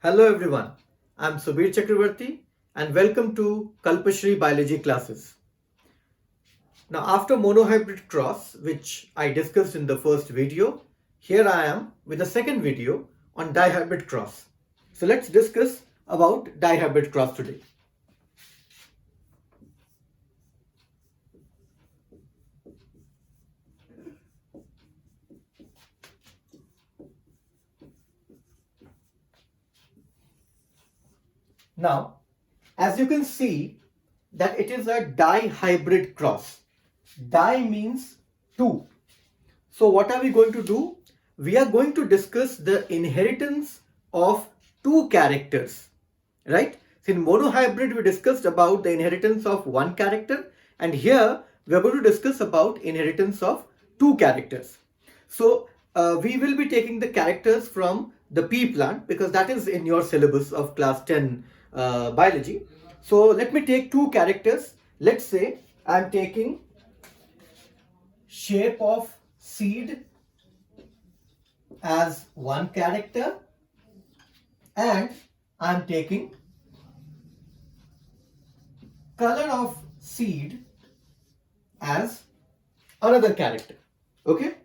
Hello everyone, I'm Subir Chakravarti and welcome to Kalpashri Biology classes. Now after monohybrid cross, which I discussed in the first video, here I am with the second video on dihybrid cross. So let's discuss about dihybrid cross today. Now, as you can see that it is a dihybrid cross. Di means two. So what are we going to do? We are going to discuss the inheritance of two characters, right? So in monohybrid we discussed about the inheritance of one character, and here we are going to discuss about inheritance of two characters. So we will be taking the characters from the pea plant because that is in your syllabus of class 10 biology. So let me take two characters. Let's say I'm taking shape of seed as one character and I'm taking color of seed as another character. Okay.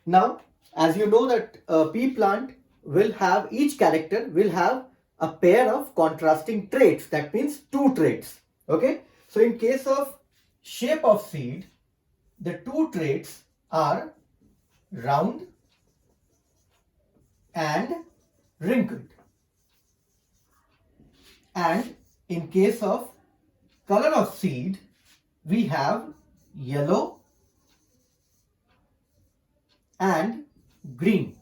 Now, as you know that a pea plant will have, each character will have a pair of contrasting traits. That means two traits. Okay. So in case of shape of seed, the two traits are round and wrinkled. And in case of color of seed, we have yellow and green.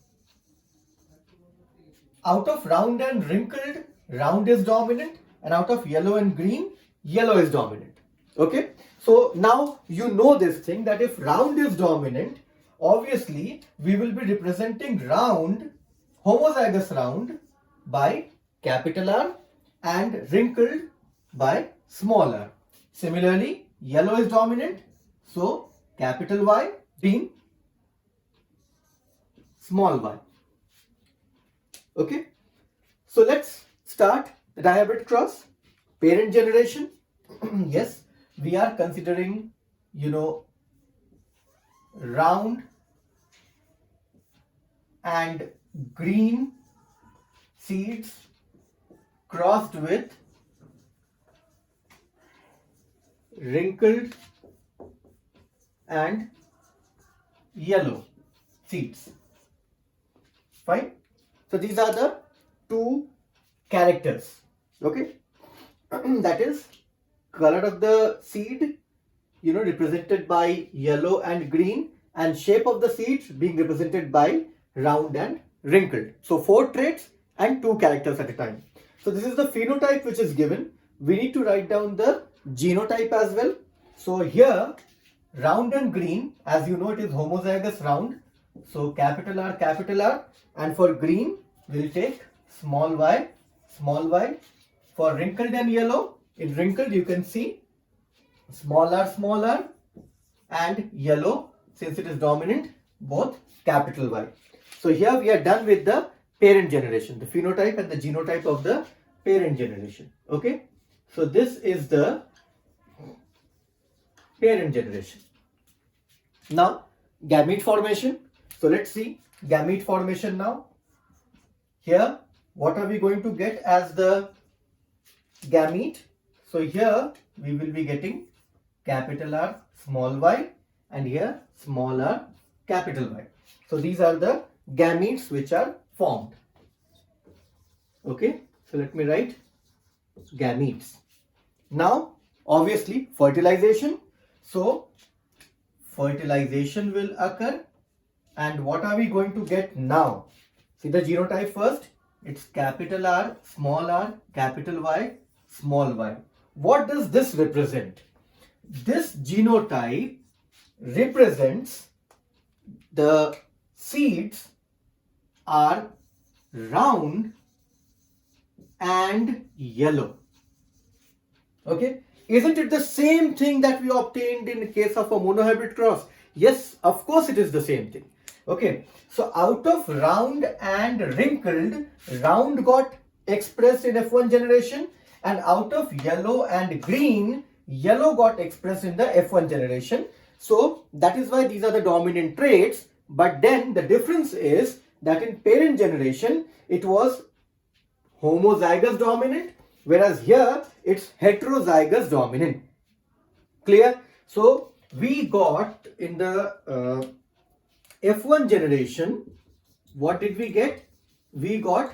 Out of round and wrinkled, round is dominant, and out of yellow and green, yellow is dominant. Okay. So now you know this thing that if round is dominant, obviously we will be representing round, homozygous round by capital R and wrinkled by small r. Similarly, yellow is dominant, so capital Y being small y. Okay, so let's start the dihybrid cross. Parent generation. Yes, we are considering, round and green seeds crossed with wrinkled and yellow seeds. Fine. So these are the two characters. Okay. That is color of the seed, represented by yellow and green, and shape of the seeds being represented by round and wrinkled. So four traits and two characters at a time. So this is the phenotype which is given. We need to write down the genotype as well. So here round and green, as you know, it is homozygous round. So capital R, and for green we'll take small y. For wrinkled and yellow, in wrinkled you can see small r, and yellow, since it is dominant, both capital Y. So here we are done with the parent generation, the phenotype and the genotype of the parent generation. Okay, so this is the parent generation. Now gamete formation. So let's see gamete formation now. Here what are we going to get as the gamete? So here we will be getting capital R, small y, and here small r, capital Y. So these are the gametes which are formed. Okay, so let me write gametes. Now obviously fertilization. So fertilization will occur, and what are we going to get now? See the genotype first. It's capital R, capital Y, small y. What does this represent? This genotype represents the seeds are round and yellow. Okay, isn't it the same thing that we obtained in the case of a monohybrid cross? Yes, of course it is the same thing. Okay, so out of round and wrinkled, round got expressed in F1 generation, and out of yellow and green, yellow got expressed in the F1 generation. So that is why these are the dominant traits. But then the difference is that in parent generation, it was homozygous dominant, whereas here it's heterozygous dominant. Clear? So we got in the F1 generation, what did we get? We got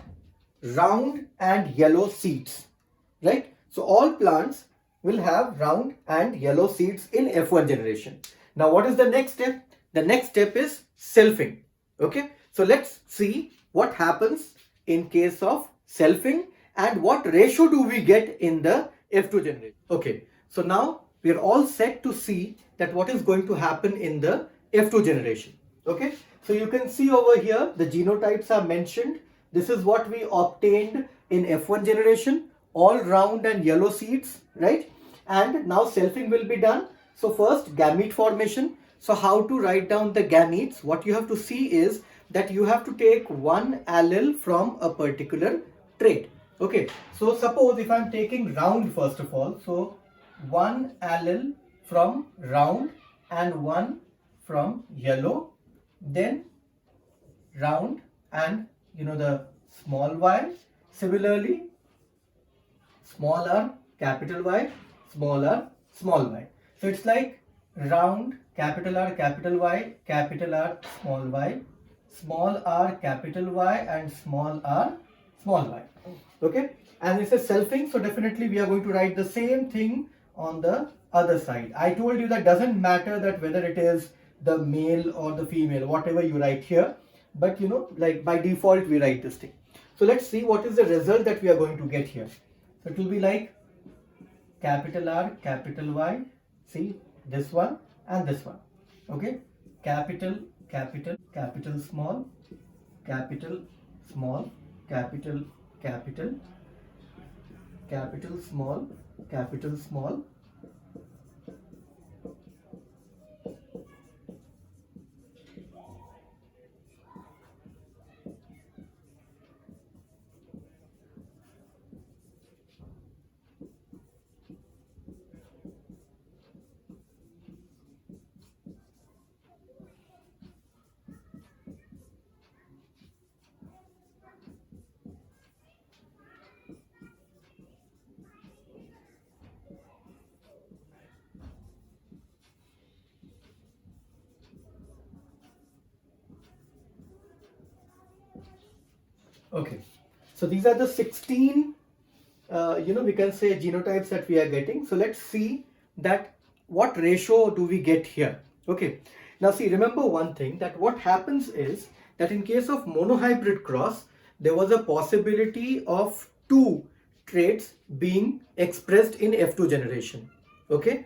round and yellow seeds, right? So all plants will have round and yellow seeds in F1 generation. Now what is the next step? The next step is selfing. Okay, so let's see what happens in case of selfing and what ratio do we get in the F2 generation. Okay, so now we are all set to see that what is going to happen in the F2 generation. Okay, so you can see over here the genotypes are mentioned. This is what we obtained in F1 generation, all round and yellow seeds, right? And now selfing will be done. So first, gamete formation. So how to write down the gametes? What you have to see is that you have to take one allele from a particular trait. Okay, so suppose if I'm taking round first of all, so one allele from round and one from yellow, then round and the small y. Similarly, small r, capital Y, small r, small y. So it's like round, capital R, capital Y, capital R, small r, capital Y, and small r, small y. Okay, and it's a selfing, so definitely we are going to write the same thing on the other side. I told you that doesn't matter that whether it is the male or the female, whatever you write here, but like by default we write this thing. So let's see what is the result that we are going to get here. So it will be like capital R, capital Y, see this one and this one. Okay, capital, capital, capital small, capital small, capital, capital, capital small, capital small. Okay, so these are the 16 we can say genotypes that we are getting. So let's see that what ratio do we get here. Okay, now see, remember one thing, that what happens is that in case of monohybrid cross, there was a possibility of two traits being expressed in F2 generation. Okay,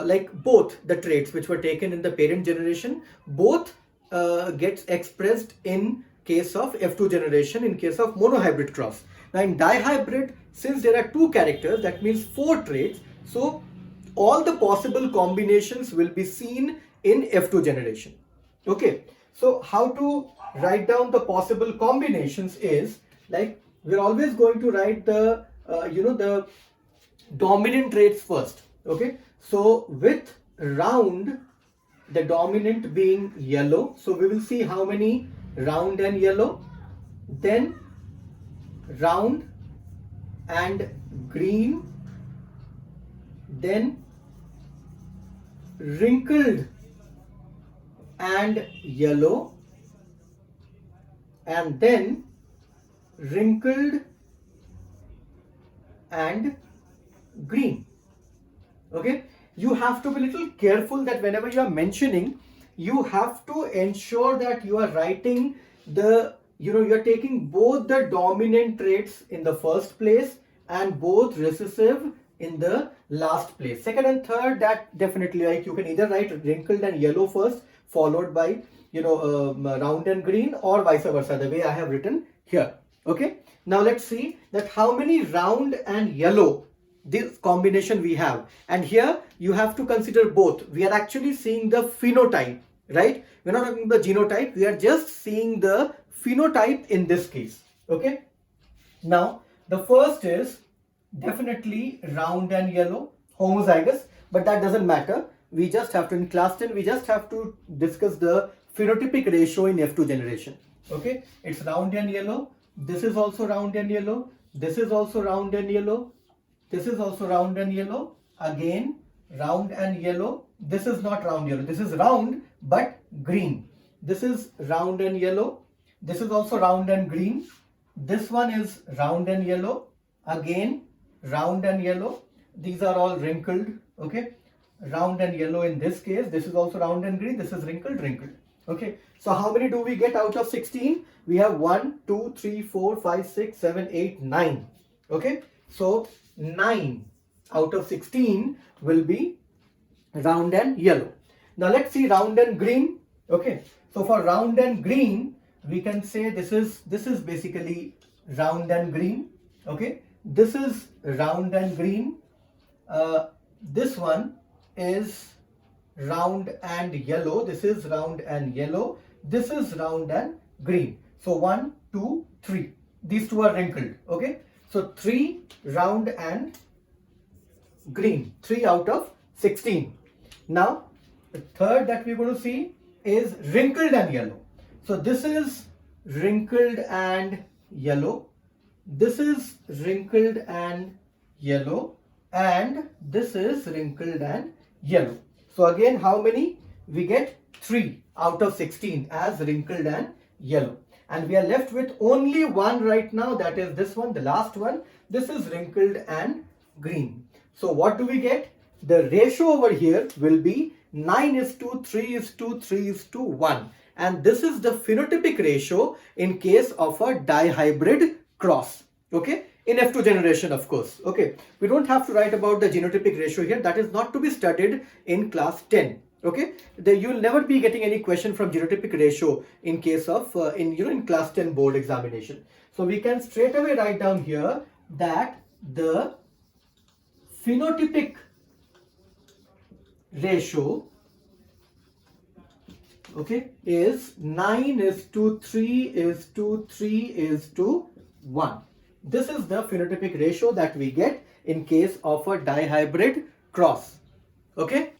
like both the traits which were taken in the parent generation, both gets expressed in case of F2 generation in case of monohybrid cross. Now in dihybrid, since there are two characters, that means 4 traits, so all the possible combinations will be seen in F2 generation. Okay, so how to write down the possible combinations is like we're always going to write the the dominant traits first. Okay, so with round, the dominant being yellow, so we will see how many round and yellow, then round and green, then wrinkled and yellow, and then wrinkled and green. Okay, you have to be a little careful that whenever you are mentioning, you have to ensure that you are writing the, you are taking both the dominant traits in the first place and both recessive in the last place. Second and third, that definitely, like you can either write wrinkled and yellow first, followed by, round and green, or vice versa, the way I have written here. Okay, now let's see that how many round and yellow this combination we have. And here you have to consider both. We are actually seeing the phenotype, right? We're not talking about the genotype, we are just seeing the phenotype in this case. Okay, Now, the first is definitely round and yellow, homozygous, but that doesn't matter. We just have to, in class 10, we just have to discuss the phenotypic ratio in F2 generation. Okay, it's round and yellow. This is also round and yellow. This is also round and yellow. This is also round and yellow. Again, round and yellow. This is not round yellow. This is round but green. This is round and yellow. This is also round and green. This one is round and yellow. Again, round and yellow. These are all wrinkled. Okay, round and yellow in this case. This is also round and green. This is wrinkled, wrinkled. Okay, so how many do we get out of 16? We have 1, 2, 3, 4, 5, 6, 7, 8, 9. Okay, so 9 out of 16 will be round and yellow. Now let's see round and green. Okay, so for round and green, we can say this is basically round and green. Okay, this is round and green. This one is round and yellow. This is round and yellow. This is round and green. So 1, 2, 3. These two are wrinkled. Okay, so 3 round and green. 3 out of 16. Now the third that we're going to see is wrinkled and yellow. So this is wrinkled and yellow. This is wrinkled and yellow. And this is wrinkled and yellow. So again, how many? We get 3 out of 16 as wrinkled and yellow. And we are left with only one right now, that is this one, the last one. This is wrinkled and green. So what do we get? The ratio over here will be 9:3:3:1. And this is the phenotypic ratio in case of a dihybrid cross. Okay, in F2 generation, of course. Okay, we don't have to write about the genotypic ratio here. That is not to be studied in class 10. Okay, you'll never be getting any question from genotypic ratio in case of in class 10 board examination. So we can straight away write down here that the phenotypic ratio, okay, is 9:3:3:1. This is the phenotypic ratio that we get in case of a dihybrid cross. Okay,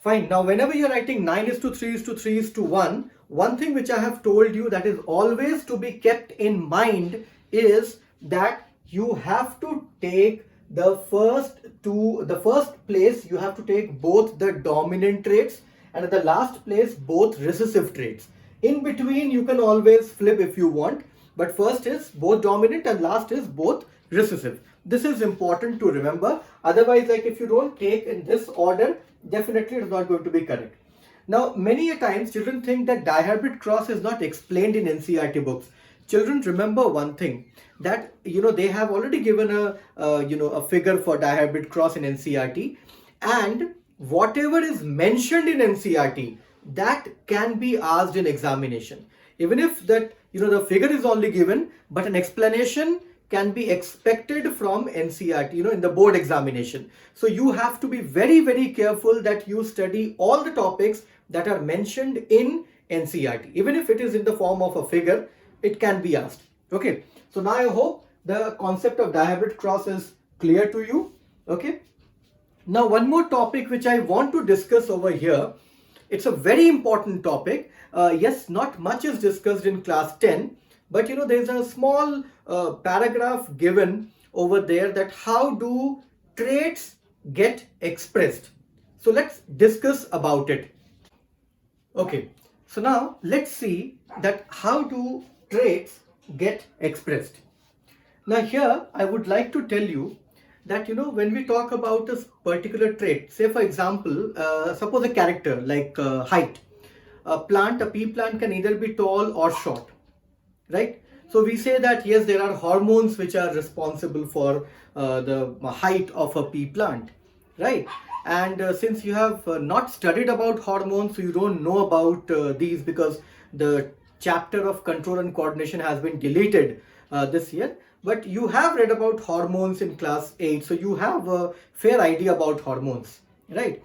fine. Now whenever you're writing 9:3:3:1, one thing which I have told you that is always to be kept in mind is that you have to take the first place you have to take both the dominant traits, and at the last place both recessive traits. In between you can always flip if you want, but first is both dominant and last is both recessive. This is important to remember. Otherwise, like if you don't take in this order, definitely it is not going to be correct. Now, many a times children think that dihybrid cross is not explained in NCERT books. Children, remember one thing, that they have already given a figure for dihybrid cross in NCERT, and whatever is mentioned in NCERT, that can be asked in examination. Even if that the figure is only given, but an explanation can be expected from NCERT in the board examination. So you have to be very, very careful that you study all the topics that are mentioned in NCERT. Even if it is in the form of a figure, it can be asked. Okay, so now I hope the concept of dihybrid cross is clear to you. Okay, now one more topic which I want to discuss over here. It's a very important topic. Yes, not much is discussed in class 10, but there's a small paragraph given over there that how do traits get expressed. So let's discuss about it. Okay, so now let's see that how do traits get expressed. Now here I would like to tell you that when we talk about a particular trait, say for example, suppose a character like height. A pea plant can either be tall or short, right? So we say that yes, there are hormones which are responsible for the height of a pea plant, right? And since you have not studied about hormones, so you don't know about these, because the chapter of control and coordination has been deleted this year. But you have read about hormones in class 8, so you have a fair idea about hormones, right?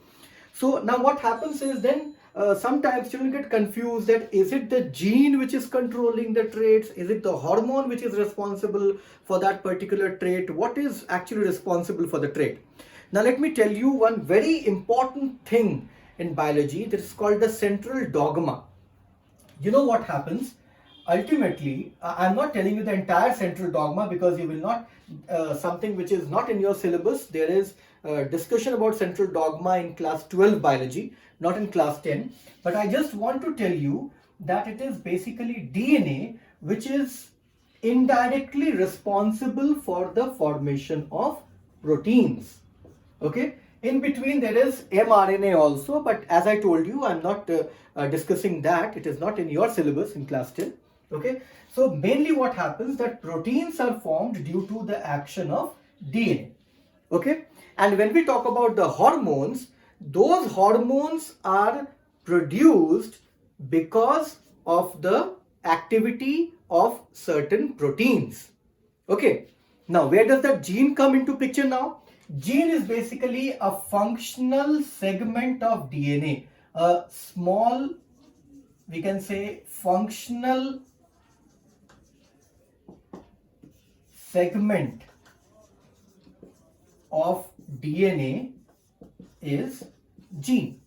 So now what happens is then sometimes children get confused that is it the gene which is controlling the traits, is it the hormone which is responsible for that particular trait, what is actually responsible for the trait. Now let me tell you one very important thing in biology that is called the central dogma. You know what happens? Ultimately, I'm not telling you the entire central dogma because you will not, something which is not in your syllabus. There is discussion about central dogma in class 12 biology, not in class 10. But I just want to tell you that it is basically DNA which is indirectly responsible for the formation of proteins. Okay. In between there is mRNA also, but as I told you, I'm not discussing that. It is not in your syllabus in class 10. Okay. So mainly what happens that proteins are formed due to the action of DNA. Okay. And when we talk about the hormones, those hormones are produced because of the activity of certain proteins. Okay. Now, where does that gene come into picture now? Gene is basically a functional segment of DNA, a small, we can say, functional segment of DNA is gene.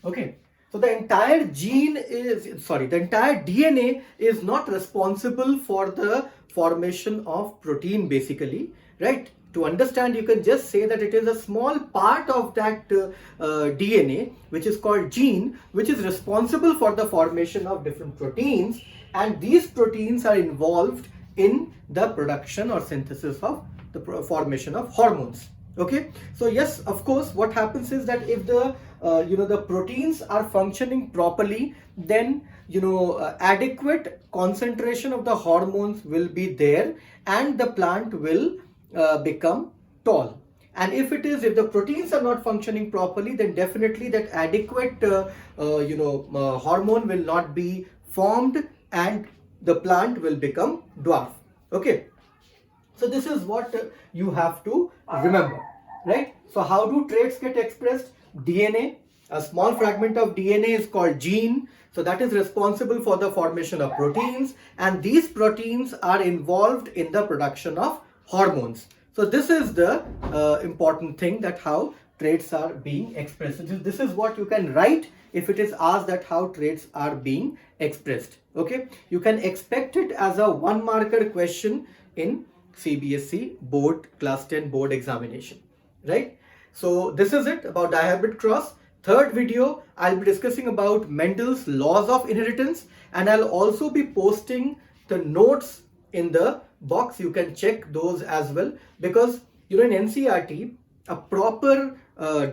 Okay. So the entire the entire DNA is not responsible for the formation of protein basically, right? To understand, you can just say that it is a small part of that DNA, which is called gene, which is responsible for the formation of different proteins, and these proteins are involved in the production or synthesis of the formation of hormones. Okay, so yes, of course, what happens is that if the the proteins are functioning properly, then adequate concentration of the hormones will be there, and the plant will become tall. And if the proteins are not functioning properly, then definitely that adequate hormone will not be formed and the plant will become dwarf. Okay, so this is what you have to remember, right? So how do traits get expressed? DNA, a small fragment of DNA is called gene. So that is responsible for the formation of proteins, and these proteins are involved in the production of hormones. So this is the important thing, that how traits are being expressed. This is what you can write if it is asked that how traits are being expressed. Okay, you can expect it as a 1 marker question in CBSE board class 10 board examination, right? So this is it about dihybrid cross. Third video, I'll be discussing about Mendel's laws of inheritance, and I'll also be posting the notes in the box. You can check those as well, because in NCERT a proper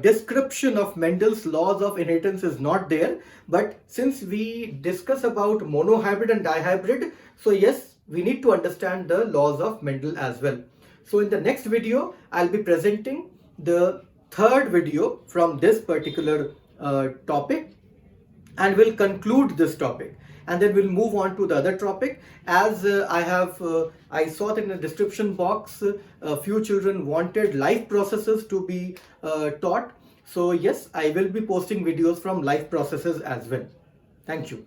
description of Mendel's laws of inheritance is not there. But since we discuss about monohybrid and dihybrid, so yes, we need to understand the laws of Mendel as well. So in the next video, I'll be presenting the third video from this particular topic, and we'll conclude this topic, and then we'll move on to the other topic. As I saw that in the description box, a few children wanted life processes to be taught. So yes, I will be posting videos from life processes as well. Thank you.